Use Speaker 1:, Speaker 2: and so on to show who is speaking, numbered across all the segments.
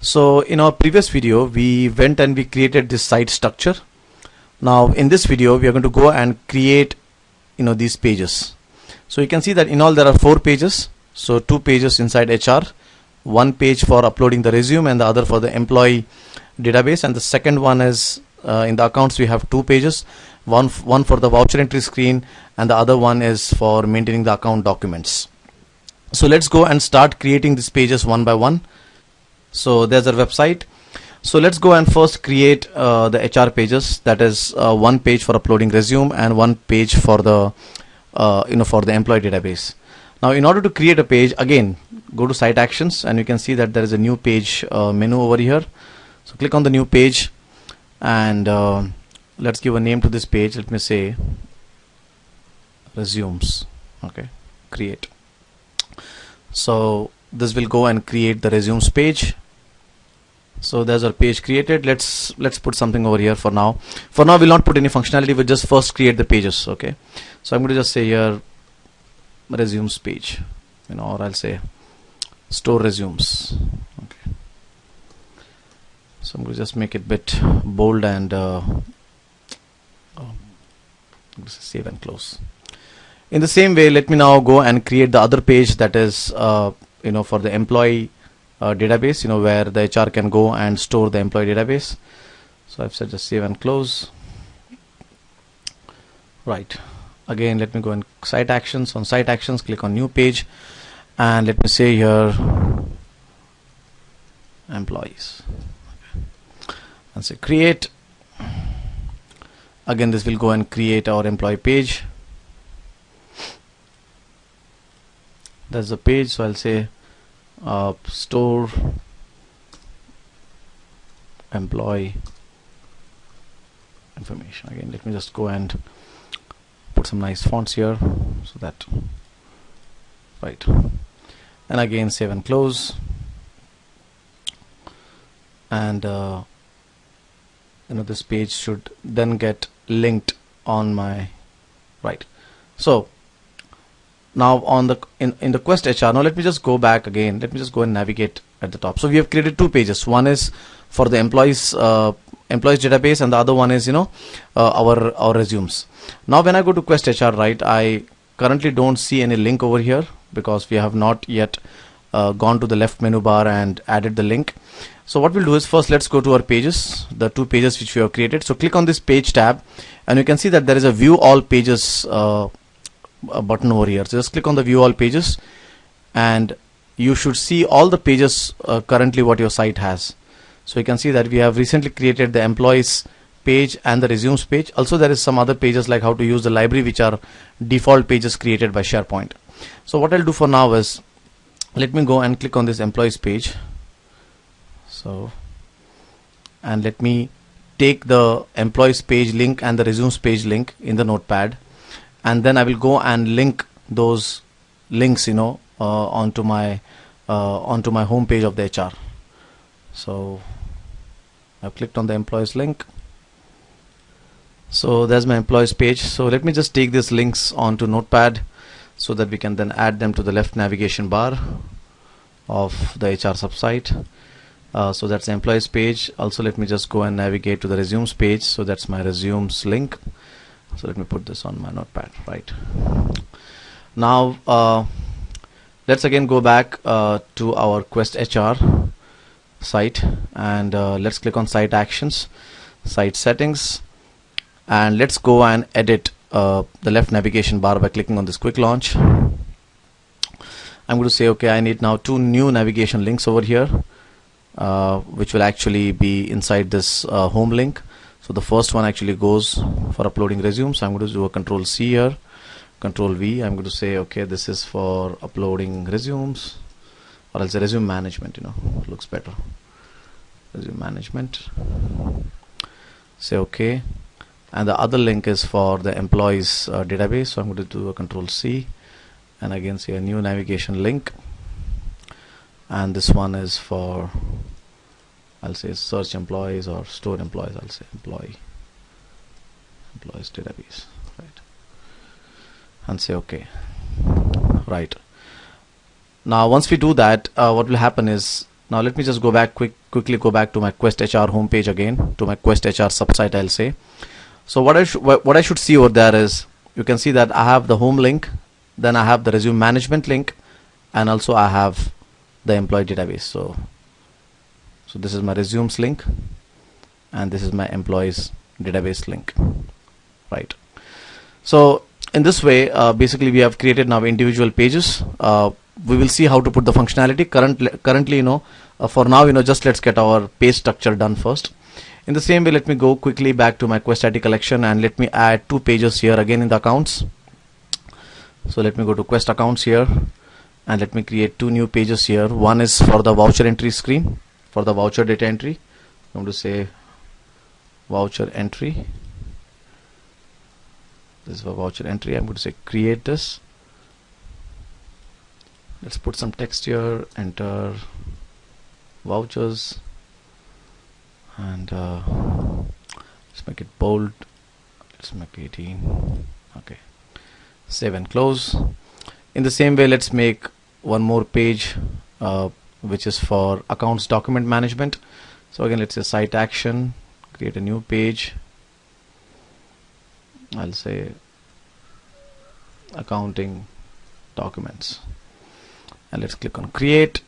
Speaker 1: So in our previous video we went and we created this site structure. Now in this video we are going to go and create these pages. So you can see that in all there are 4 pages. So 2 pages inside HR, 1 page for uploading the resume and the other for the employee database, and the second one is in the accounts we have 2 pages, one for the voucher entry screen and the other one is for maintaining the account documents. So let's go and start creating these pages one by one. So there's our website. So let's go and first create the HR pages, that is 1 page for uploading resume and 1 page for the for the employee database. Now in order to create a page, again go to site actions and you can see that there is a new page menu over here. So click on the new page and let's give a name to this page. Let me say resumes. Okay, create. So this will go and create the resumes page. So there's our page created. Let's put something over here for now. For now we'll not put any functionality, we'll just first create the pages. Okay, so I'm going to just say here resumes page, or I'll say store resumes. Okay, so I'm going to just make it a bit bold and save and close. In the same way, let me now go and create the other page, that is for the employee database, where the HR can go and store the employee database. So I've said just save and close. Right, again let me go in site actions. On site actions, click on new page and let me say here employees and say create. Again this will go and create our employee page. That's the page. So I'll say store employee information. Again let me just go and put some nice fonts here, so that right, and again save and close. And this page should then get linked on my right. So now on the in the Quest HR, now let me just go back again. Let me just go and navigate at the top. So we have created 2 pages. One is for the employees database and the other one is our resumes. Now when I go to Quest HR, right, I currently don't see any link over here because we have not yet gone to the left menu bar and added the link. So what we'll do is first let's go to our pages, the 2 pages which we have created. So click on this page tab and you can see that there is a view all pages button over here. So just click on the view all pages and you should see all the pages currently what your site has. So you can see that we have recently created the employees page and the resumes page. Also there is some other pages like how to use the library, which are default pages created by SharePoint. So what I'll do for now is let me go and click on this employees page. So and let me take the employees page link and the resumes page link in the notepad, and then I will go and link those links onto my home page of the HR. So I've clicked on the employees link. So there's my employees page. So let me just take these links onto notepad so that we can then add them to the left navigation bar of the HR subsite. So that's the employees page. Also let me just go and navigate to the resumes page. So that's my resumes link. So let me put this on my notepad. Right, now let's again go back to our Quest HR site and let's click on site actions, site settings, and let's go and edit the left navigation bar by clicking on this quick launch. I'm going to say okay, I need now 2 new navigation links over here, which will actually be inside this home link. So the first one actually goes for uploading resumes. So I'm going to do a Control C here, Control V. I'm going to say okay, this is for uploading resumes, or else resume management, looks better, resume management. Say okay, and the other link is for the employees database. So I'm going to do a Control C and again say a new navigation link, and this one is for, I'll say search employees or store employees. I'll say employees database, right, and say okay. Right, now once we do that, what will happen is Now let me just go back quickly go back to my Quest HR homepage again, to my Quest HR subsite, I'll say. So what I should see over there is, you can see that I have the home link, then I have the resume management link, and also I have the employee database. So this is my resumes link, and this is my employees database link, right? So in this way, basically we have created now individual pages. We will see how to put the functionality currently, for now, just let's get our page structure done first. In the same way, let me go quickly back to my Quest ID collection, and let me add 2 pages here again in the accounts. So let me go to Quest accounts here, and let me create 2 new pages here. One is for the voucher entry screen, for the voucher data entry. I'm going to say voucher entry. This is for voucher entry. I'm going to say create this. Let's put some text here, enter vouchers, and let's make it bold. Let's make it 18. Okay, save and close. In the same way, let's make one more page which is for accounts document management. So again, let's say site action, create a new page. I'll say accounting documents, and let's click on create,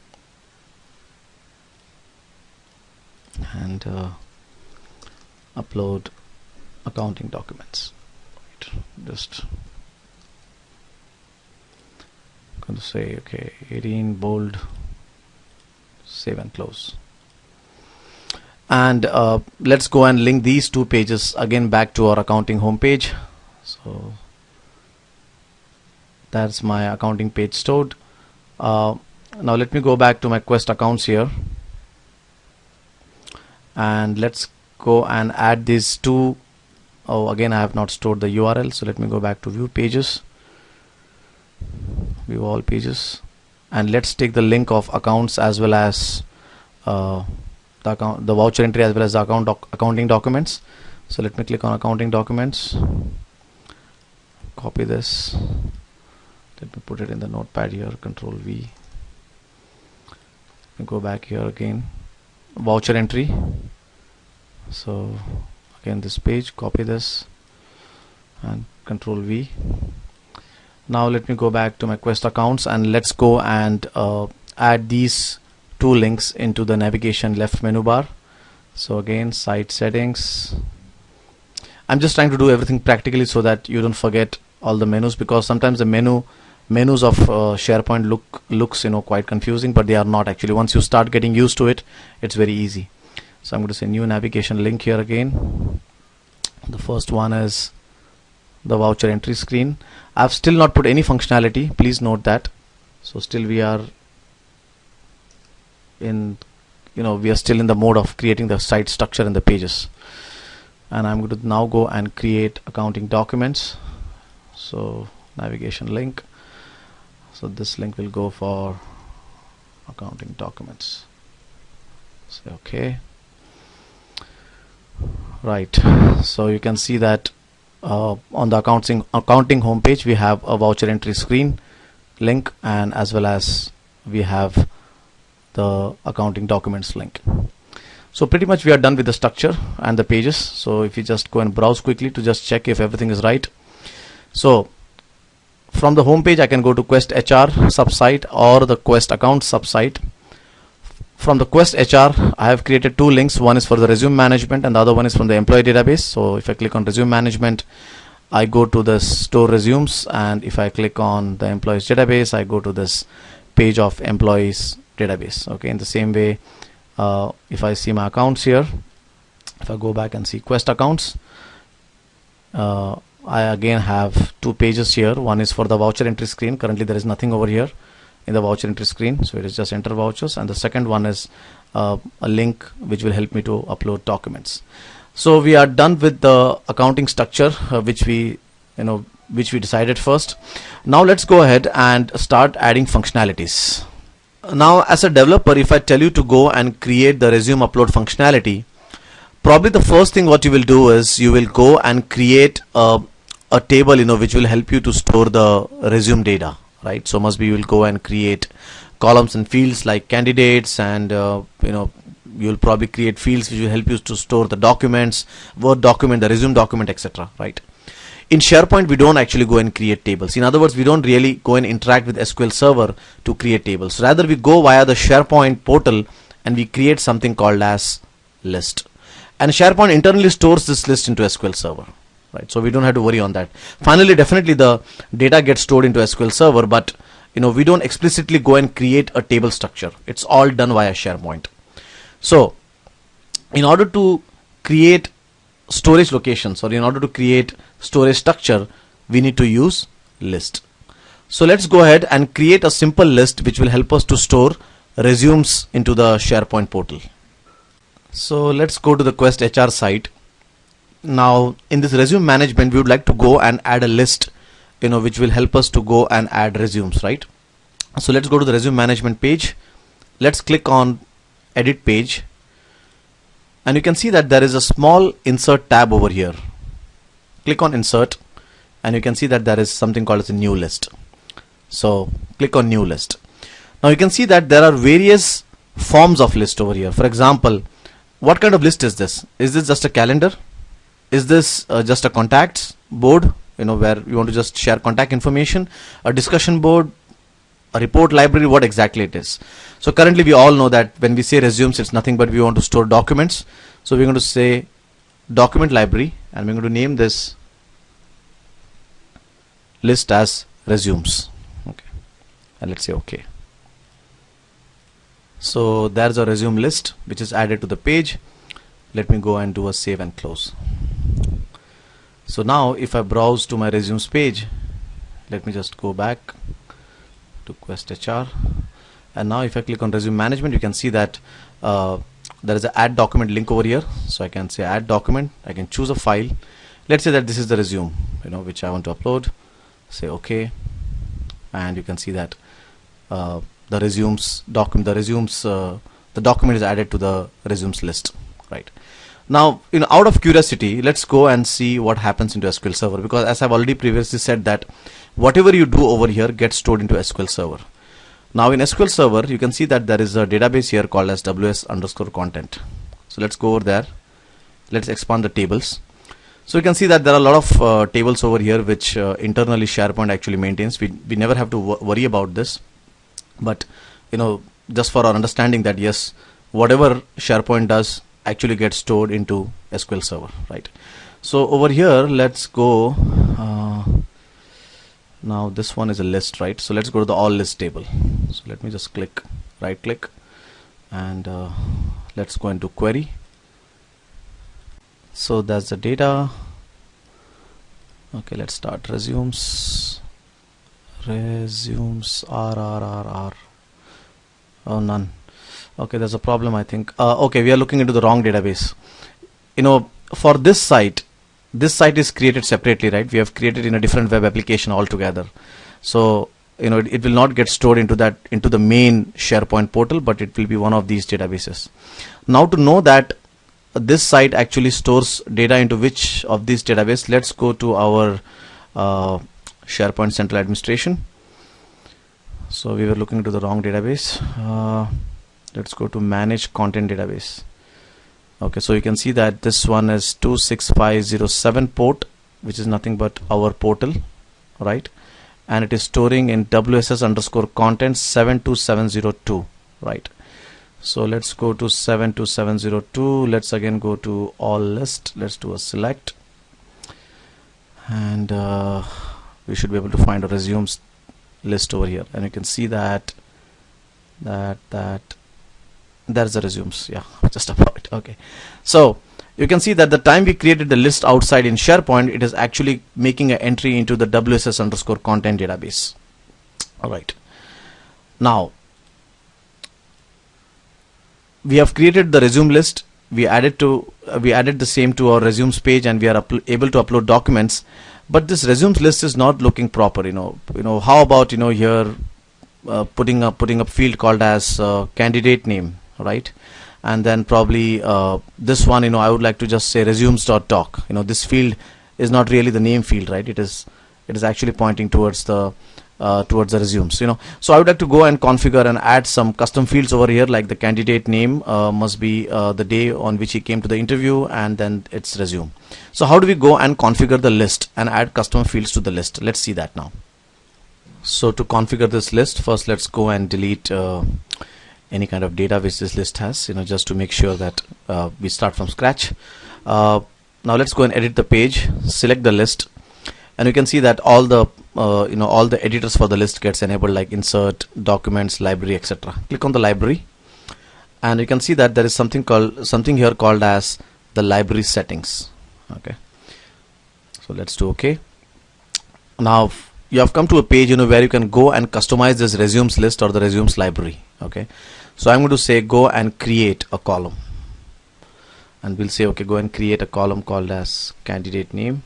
Speaker 1: and upload accounting documents. Just going to say okay, 18 bold, save and close. And let's go and link these 2 pages again back to our accounting homepage. So that's my accounting page stored. Now let me go back to my Quest accounts here, and let's go and add these 2. Oh, again I have not stored the URL, so let me go back to view pages, view all pages, and let's take the link of accounts as well as the voucher entry as well as the accounting documents. So let me click on accounting documents, copy this, let me put it in the notepad here, Control V, go back here again, voucher entry. So again this page, copy this and Control V. Now let me go back to my Quest accounts, and let's go and add these 2 links into the navigation left menu bar. So again, site settings. I'm just trying to do everything practically so that you don't forget all the menus, because sometimes the menus of SharePoint looks quite confusing, but they are not actually. Once you start getting used to it, it's very easy. So I'm going to say new navigation link here again. The first one is the voucher entry screen. I've still not put any functionality, please note that. So still we are in, we are still in the mode of creating the site structure and the pages. And I'm going to now go and create accounting documents. So navigation link. So this link will go for accounting documents. Say okay. Right. So you can see that on the accounting homepage we have a voucher entry screen link, and as well as we have the accounting documents link. So pretty much we are done with the structure and the pages. So if you just go and browse quickly to just check if everything is right. So from the home page I can go to Quest HR subsite or the Quest account subsite. From the Quest HR I have created 2 links. One is for the resume management and the other one is from the employee database. So if I click on resume management, I go to the store resumes, and if I click on the employees database, I go to this page of employees database. Okay, in the same way, if I see my accounts here, if I go back and see Quest accounts, I again have 2 pages here. One is for the voucher entry screen. Currently there is nothing over here in the voucher entry screen, so it is just enter vouchers, and the second one is a link which will help me to upload documents. So we are done with the accounting structure which we decided first. Now let's go ahead and start adding functionalities. Now as a developer, if I tell you to go and create the resume upload functionality, probably the first thing what you will do is you will go and create a table which will help you to store the resume data, right? So must be you will go and create columns and fields like candidates, and you'll probably create fields which will help you to store the documents, Word document, the resume document, etc. Right? In SharePoint, we don't actually go and create tables. In other words, we don't really go and interact with SQL Server to create tables. Rather, we go via the SharePoint portal and we create something called as list. And SharePoint internally stores this list into SQL Server. Right? So we don't have to worry on that. Finally, definitely the data gets stored into SQL Server, but we don't explicitly go and create a table structure. It's all done via SharePoint. So in order to create storage locations, or in order to create storage structure, we need to use list. So let's go ahead and create a simple list which will help us to store resumes into the SharePoint portal. So let's go to the Quest HR site. Now in this resume management, we would like to go and add a list which will help us to go and add resumes, right? So let's go to the resume management page. Let's click on edit page, and you can see that there is a small insert tab over here. Click on insert, and you can see that there is something called as a new list. So click on new list. Now you can see that there are various forms of list over here. For example, what kind of list is this? Is this just a calendar? Is this just a contacts board, where you want to just share contact information, a discussion board, a report library, what exactly it is? So currently we all know that when we say resumes, it's nothing but we want to store documents. So we're going to say document library, and we're going to name this list as resumes. Okay, and let's say okay. So there's a resume list which is added to the page. Let me go and do a save and close. So now if I browse to my resumes page, let me just go back to Quest HR, and now if I click on resume management, you can see that there is an add document link over here. So I can say add document, I can choose a file. Let's say that this is the resume which I want to upload. Say okay, and you can see that the document is added to the resumes list. Right? Now, out of curiosity, let's go and see what happens into SQL Server, because as I've already previously said that whatever you do over here gets stored into SQL Server. Now in SQL Server, you can see that there is a database here called as ws_content. So let's go over there. Let's expand the tables. So you can see that there are a lot of tables over here which internally SharePoint actually maintains. We never have to worry about this, but just for our understanding that yes, whatever SharePoint does actually gets stored into SQL Server, right? So over here, let's go. Now this one is a list, right? So let's go to the all list table. So let me just right click, and let's go into query. So that's the data. Okay, let's start resumes r. Oh, none. Okay, there's a problem, I think. Okay, we are looking into the wrong database. For this site is created separately, right? We have created in a different web application altogether. So it will not get stored into the main SharePoint portal, but it will be one of these databases. Now to know that this site actually stores data into which of these databases, let's go to our SharePoint Central Administration. So we were looking into the wrong database. Let's go to manage content database. Okay, so you can see that this one is 26507 port, which is nothing but our portal, right? And it is storing in WSS_content 72702, right? So let's go to 72702. Let's again go to all list. Let's do a select, and we should be able to find a resumes list over here, and you can see that there's the resumes. Yeah, just about it. Okay, so you can see that the time we created the list outside in SharePoint, it is actually making an entry into the WSS_content database. All right, now we have created the resume list. We added the same to our resumes page, and we are able to upload documents. But this resumes list is not looking proper. How about here putting up field called as candidate name, right? And then probably this one, I would like to just say resumes.doc. This field is not really the name field, right? It is actually pointing towards the towards the resumes, so I would like to go and configure and add some custom fields over here, like the candidate name must be the day on which he came to the interview, and then its resume. So how do we go and configure the list and add custom fields to the list? Let's see that now. So to configure this list, first let's go and delete any kind of data which this list has, just to make sure that we start from scratch. Now let's go and edit the page, select the list, and you can see that all the all the editors for the list gets enabled, like insert, documents, library, etc. Click on the library, and you can see that there is something here called as the library settings. Okay, so let's do OK. Now you have come to a page where you can go and customize this resumes list or the resumes library. Okay, so I'm going to say go and create a column, and we'll say okay, go and create a column called as candidate name.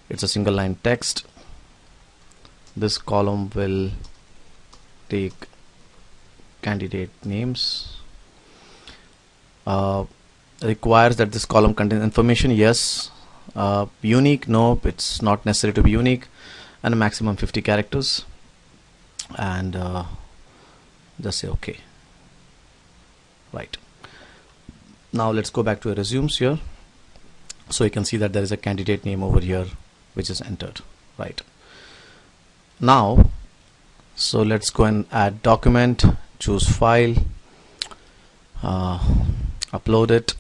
Speaker 1: It's a single line text. This column will take candidate names. Requires that this column contains information, yes. Unique, no, it's not necessary to be unique, and a maximum 50 characters, and just say okay. Right, now let's go back to the resumes here. So you can see that there is a candidate name over here which is entered. Right, now so let's go and add document, choose file, upload it.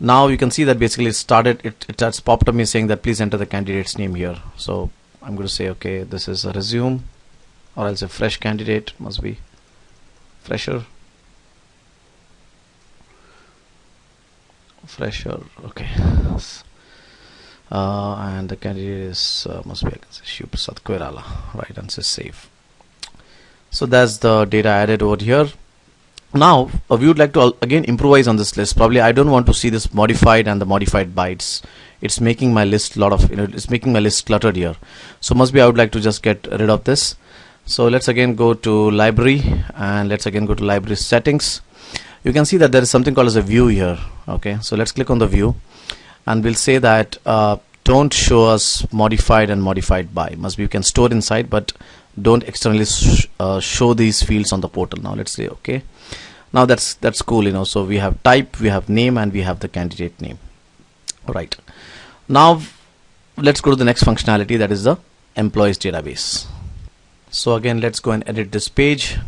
Speaker 1: Now you can see that basically it has popped up me saying that please enter the candidate's name here. So I'm going to say okay, this is a resume, or else a fresh candidate, must be fresher, okay. And the candidate is must be, I can say, Shiv Prasad Koirala, right, and say save. So that's the data added over here. Now we would like to again improvise on this list. Probably I don't want to see this modified and the modified bytes. It's making my list it's making my list cluttered here. So must be I would like to just get rid of this. So let's again go to library, and let's again go to library settings. You can see that there is something called as a view here. Okay, so let's click on the view, and we'll say that don't show us modified and modified by. Must be you can store inside, but don't externally show these fields on the portal. Now let's say okay. Now that's cool, so we have type, we have name, and we have the candidate name. Right, now let's go to the next functionality, that is the employees database. So again, let's go and edit this page,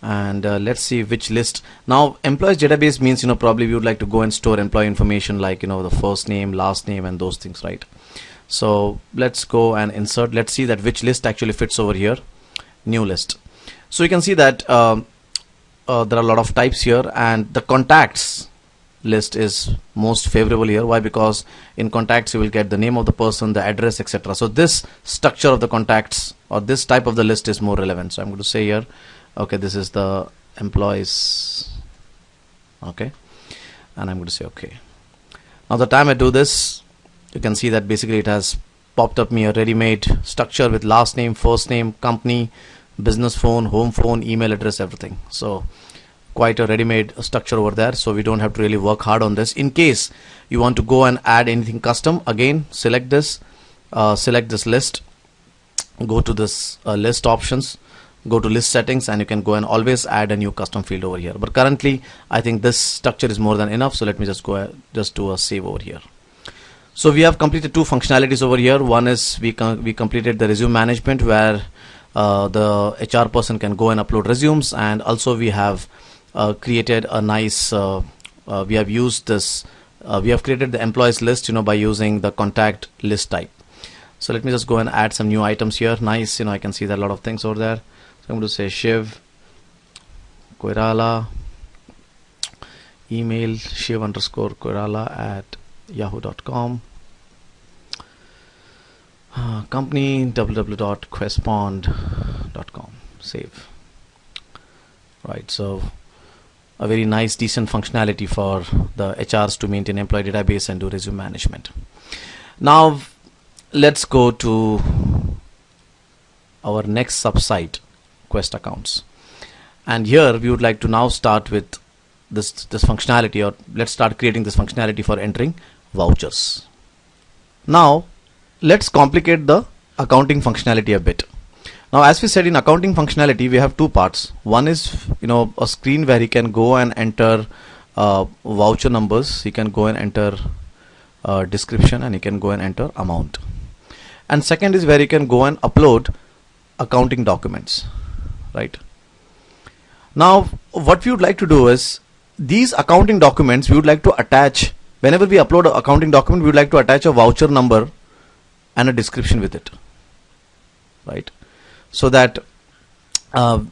Speaker 1: and let's see which list. Now employees database means probably we would like to go and store employee information, like the first name, last name, and those things, right? So let's go and insert. Let's see that which list actually fits over here. New list. So you can see that there are a lot of types here, and the contacts list is most favorable here. Why? Because in contacts you will get the name of the person, the address, etc. So this structure of the contacts, or this type of the list, is more relevant. So I'm going to say here okay, this is the employees, okay, and I'm going to say okay. Now the time I do this, you can see that basically it has popped up me a ready-made structure with last name, first name, company, business phone, home phone, email address, everything. So quite a ready-made structure over there, so we don't have to really work hard on this. In case you want to go and add anything custom, again select this list, go to this list options, go to list settings, and you can go and always add a new custom field over here. But currently I think this structure is more than enough, so let me just go just do a save over here. So we have completed two functionalities over here. One is we completed the resume management, where the HR person can go and upload resumes, and also we have created a nice we have used this we have created the employees list by using the contact list type. So let me just go and add some new items here. Nice, I can see that a lot of things over there. So I'm going to say Shiv Koirala, email shiv_koirala@yahoo.com, company www.questpond.com, save. Right, so a very nice decent functionality for the HRs to maintain employee database and do resume management. Now let's go to our next subsite, Quest accounts, and here we would like to now start with this functionality, or let's start creating this functionality for entering vouchers. Now let's complicate the accounting functionality a bit. Now, as we said, in accounting functionality, we have two parts. One is, a screen where he can go and enter voucher numbers. He can go and enter description, and he can go and enter amount. And second is where he can go and upload accounting documents, right? Now, what we would like to do is, these accounting documents we would like to attach. Whenever we upload an accounting document, we would like to attach a voucher number and a description with it, right? So that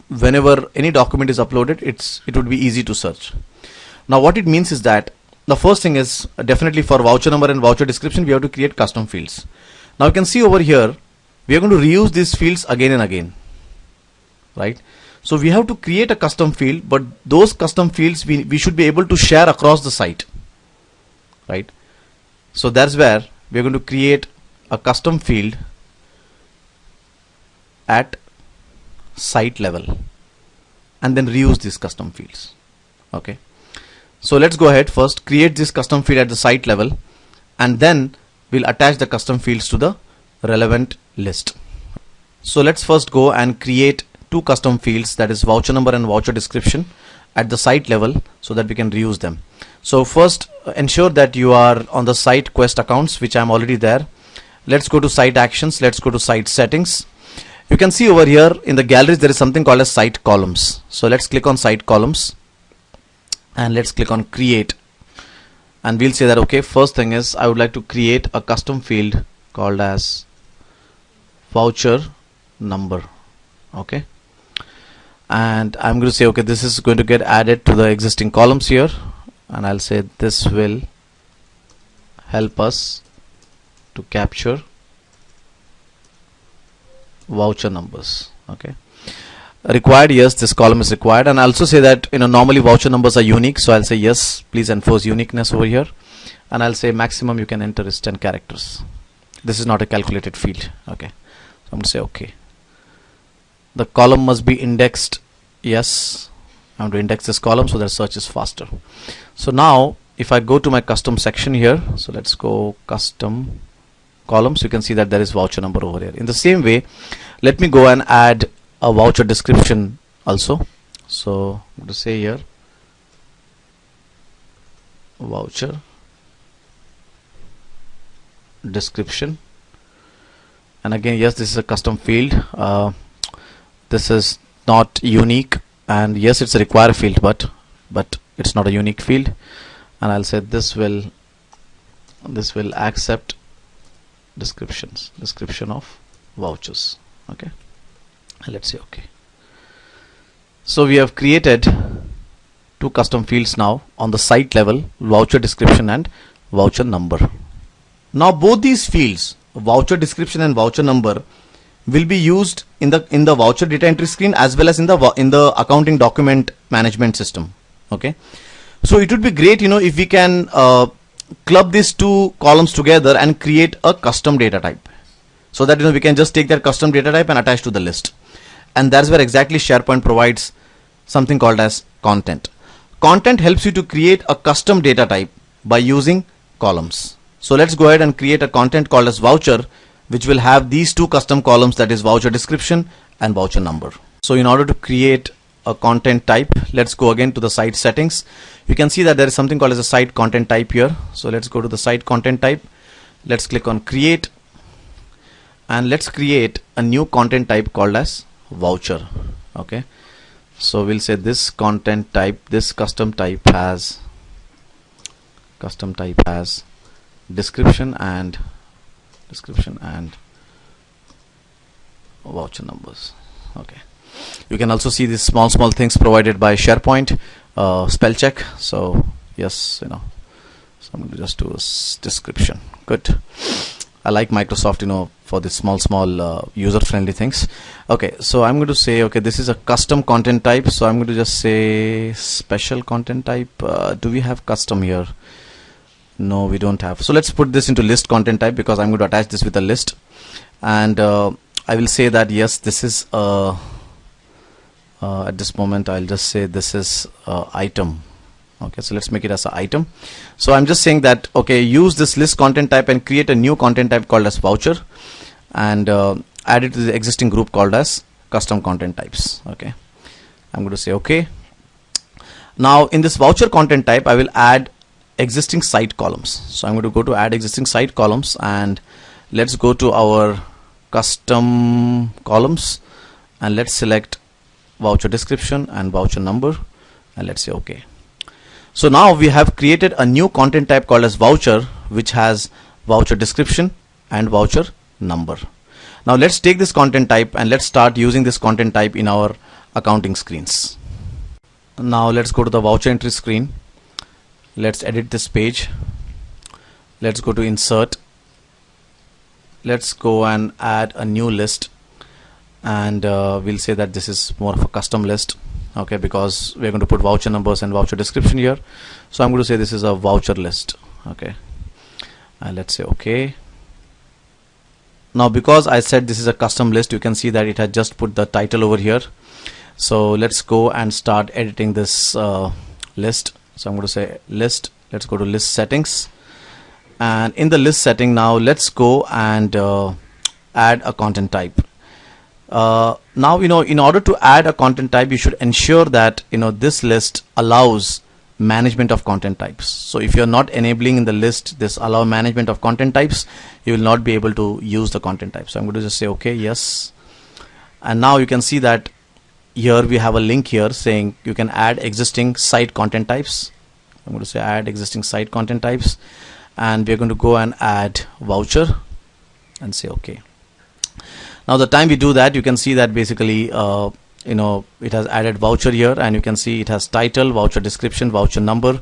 Speaker 1: whenever any document is uploaded, it would be easy to search. Now, what it means is that the first thing is, definitely for voucher number and voucher description, we have to create custom fields. Now you can see over here, we are going to reuse these fields again and again, right? So we have to create a custom field, but those custom fields we should be able to share across the site, right? So that's where we are going to create a custom field at site level and then reuse these custom fields. Okay, so let's go ahead, first create this custom field at the site level, and then we'll attach the custom fields to the relevant list. So let's first go and create two custom fields, that is voucher number and voucher description, at the site level so that we can reuse them. So first, ensure that you are on the site quest accounts, which I'm already there. Let's go to site actions, let's go to site settings. You can see over here in the galleries there is something called as site columns. So let's click on site columns and let's click on create, and we'll say that, okay, first thing is I would like to create a custom field called as voucher number. Okay, and I'm going to say, okay, this is going to get added to the existing columns here, and I'll say this will help us to capture voucher numbers. Okay, required, yes, this column is required. And I also say that normally voucher numbers are unique, so I'll say yes, please enforce uniqueness over here, and I'll say maximum you can enter is 10 characters. This is not a calculated field. Okay, so I'm going to say okay. The column must be indexed. Yes, I'm going to index this column so that search is faster. So now if I go to my custom section here, so let's go custom columns, you can see that there is voucher number over here. In the same way, let me go and add a voucher description also. So I'm going to say here voucher description, and again, yes, this is a custom field. This is not unique, and yes, it's a required field, but it's not a unique field. And I'll say this will accept description of vouchers. Okay, and let's say okay. So we have created two custom fields now on the site level, voucher description and voucher number. Now both these fields, voucher description and voucher number, will be used in the voucher data entry screen as well as in the accounting document management system. Okay, so it would be great if we can club these two columns together and create a custom data type, so that we can just take that custom data type and attach to the list. And that's where exactly SharePoint provides something called as content. Content helps you to create a custom data type by using columns. So let's go ahead and create a content called as voucher, which will have these two custom columns, that is voucher description and voucher number. So in order to create a content type, let's go again to the site settings. You can see that there is something called as a site content type here. So let's go to the site content type. Let's click on create, and let's create a new content type called as voucher. Okay, so we'll say this content type, this custom type has description and voucher numbers. Okay, you can also see these small things provided by SharePoint, spell check. So yes, so I'm going to just do a description. Good. I like Microsoft for the small user friendly things. Okay, so I'm going to say, okay, this is a custom content type, so I'm going to just say special content type. Do we have custom here? No, we don't have. So let's put this into list content type, because I'm going to attach this with a list. And I will say that yes, this is at this moment I'll just say this is item. Okay, so let's make it as an item. So I'm just saying that, okay, use this list content type and create a new content type called as voucher, and add it to the existing group called as custom content types. Okay, I'm going to say okay. Now in this voucher content type I will add existing site columns. So I'm going to go to add existing site columns, and let's go to our custom columns, and let's select voucher description and voucher number, and let's say okay. So now we have created a new content type called as voucher, which has voucher description and voucher number. Now let's take this content type and let's start using this content type in our accounting screens. Now let's go to the voucher entry screen. Let's edit this page. Let's go to insert. Let's go and add a new list, and we'll say that this is more of a custom list. Okay, because we're going to put voucher numbers and voucher description here. So I'm going to say this is a voucher list. Okay, and let's say okay. Now because I said this is a custom list, you can see that it had just put the title over here. So let's go and start editing this list. So I'm going to say list. Let's go to list settings, and in the list setting now let's go and add a content type. Now in order to add a content type, you should ensure that this list allows management of content types. So if you're not enabling in the list this allow management of content types, you will not be able to use the content type. So I'm going to just say okay, yes, and now you can see that here we have a link here saying you can add existing site content types. I'm going to say add existing site content types, and we're going to go and add voucher and say okay. Now the time we do that, you can see that basically it has added voucher here, and you can see it has title, voucher description, voucher number,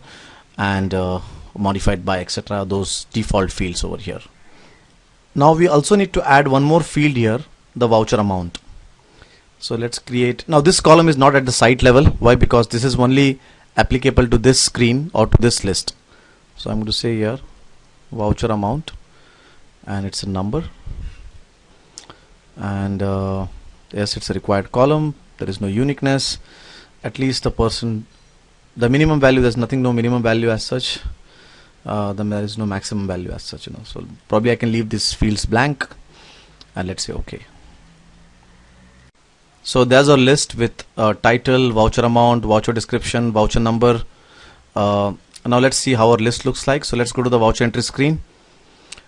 Speaker 1: and modified by etc., those default fields over here. Now we also need to add one more field here, the voucher amount. So let's create, now this column is not at the site level. Why? Because this is only applicable to this screen or to this list. So I'm going to say here voucher amount, and it's a number, and yes, it's a required column. There is no uniqueness, at least the minimum value, there's nothing, no minimum value as such. Then there is no maximum value as such, so probably I can leave these fields blank, and let's say okay. So there's our list with title, voucher amount, voucher description, voucher number. Now let's see how our list looks like. So let's go to the voucher entry screen.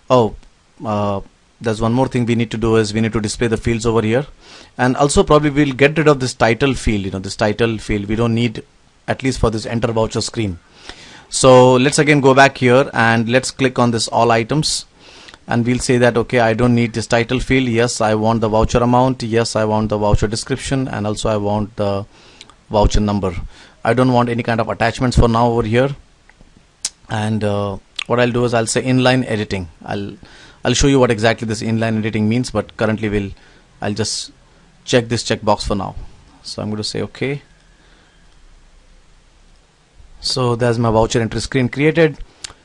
Speaker 1: There's one more thing we need to do, is we need to display the fields over here, and also probably we'll get rid of this title field. This title field we don't need, at least for this enter voucher screen. So let's again go back here and let's click on this all items, and we'll say that okay, I don't need this title field. Yes, I want the voucher amount. Yes, I want the voucher description, and also I want the voucher number. I don't want any kind of attachments for now over here. And what I'll do is I'll say inline editing. I'll show you what exactly this inline editing means, but currently I'll just check this checkbox for now. So I'm going to say okay. So there's my voucher entry screen created.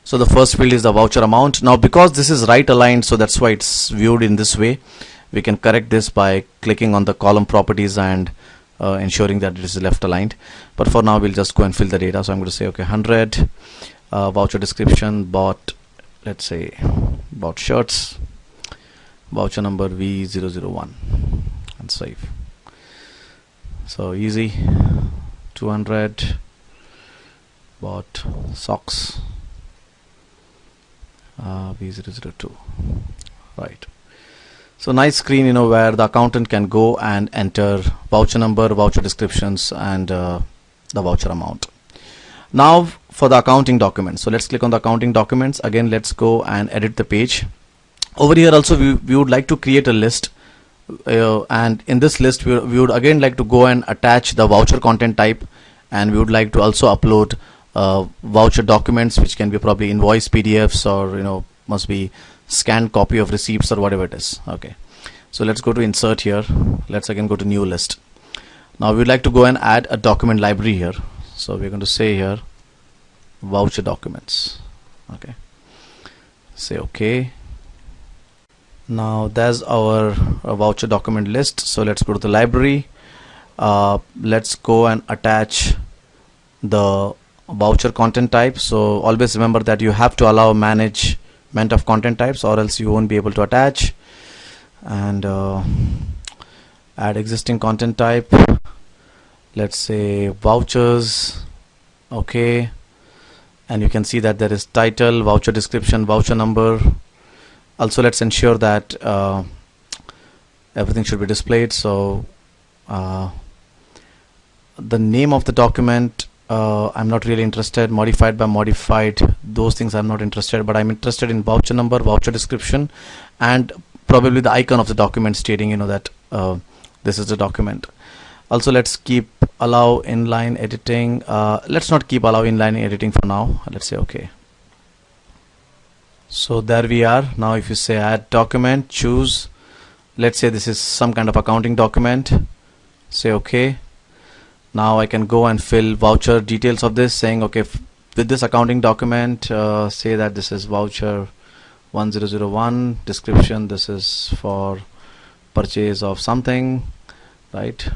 Speaker 1: So the first field is the voucher amount. Now because this is right aligned, so that's why it's viewed in this way. We can correct this by clicking on the column properties and ensuring that it is left aligned. But for now we'll just go and fill the data. So I'm going to say okay, 100, voucher description, bought, let's say bought shirts, voucher number V001, and save. So easy. 200, bought socks, V002. Right. So nice screen, where the accountant can go and enter voucher number, voucher descriptions, and the voucher amount. Now for the accounting documents. So let's click on the accounting documents. Again, let's go and edit the page. Over here also we would like to create a list, and in this list we would again like to go and attach the voucher content type, and we would like to also upload voucher documents, which can be probably invoice PDFs, or must be scanned copy of receipts or whatever it is. Okay, so let's go to insert here. Let's again go to new list. Now we would like to go and add a document library here. So we're going to say here voucher documents. Okay, say okay. Now there's our voucher document list. So let's go to the library. Let's go and attach the voucher content type. So always remember that you have to allow management of content types, or else you won't be able to attach. and add existing content type. Let's say vouchers. Okay, and you can see that there is title, voucher description, voucher number. Also, let's ensure that everything should be displayed. So the name of the document, I'm not really interested. Modified by modified, those things I'm not interested, but I'm interested in voucher number, voucher description, and probably the icon of the document stating, that this is the document. Also, let's keep allow inline editing. Let's not keep allow inline editing for now. Let's say okay. So there we are. Now if you say add document, choose, let's say this is some kind of accounting document, say okay. Now I can go and fill voucher details of this, saying okay, with this accounting document, say that this is voucher 1001, description, this is for purchase of something, right?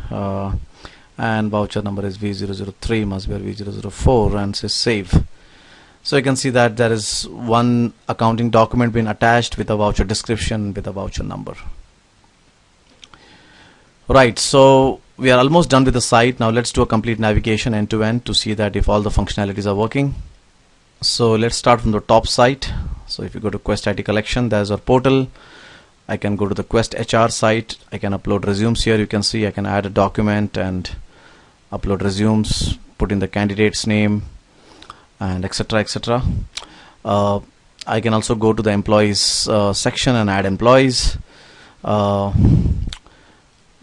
Speaker 1: And voucher number is V003, must be V004, and say save. So you can see that there is one accounting document being attached with a voucher description with a voucher number. Right, so we are almost done with the site. Now let's do a complete navigation end to end to see that if all the functionalities are working. So let's start from the top site. So if you go to Quest IT Collection, there's our portal. I can go to the Quest HR site. I can upload resumes here. You can see I can add a document and upload resumes, put in the candidate's name, and etc. etc. I can also go to the employees section and add employees.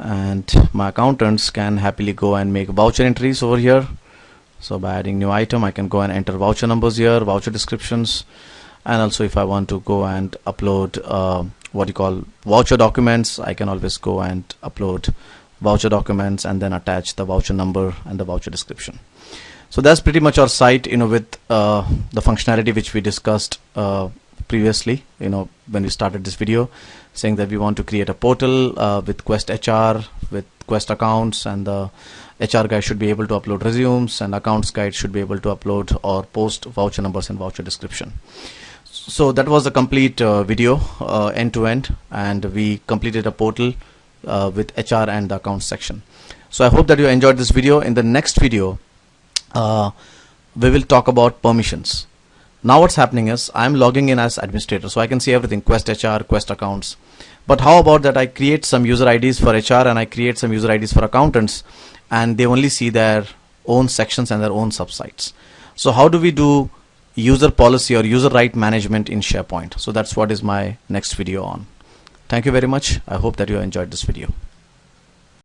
Speaker 1: And my accountants can happily go and make voucher entries over here. So by adding new item, I can go and enter voucher numbers here, voucher descriptions, and also if I want to go and upload what you call voucher documents, I can always go and upload voucher documents and then attach the voucher number and the voucher description. So that's pretty much our site, with the functionality which we discussed previously, when we started this video, saying that we want to create a portal with Quest HR, with Quest accounts, and the HR guy should be able to upload resumes, and accounts guide should be able to upload or post voucher numbers and voucher description. So that was a complete video end to end, and we completed a portal with HR and the accounts section. So I hope that you enjoyed this video. In the next video, we will talk about permissions. Now what's happening is I'm logging in as administrator, so I can see everything, Quest HR, Quest accounts. But how about that I create some user IDs for HR and I create some user IDs for accountants, and they only see their own sections and their own subsites. So how do we do user policy or user right management in SharePoint? So that's what is my next video on. Thank you very much. I hope that you enjoyed this video.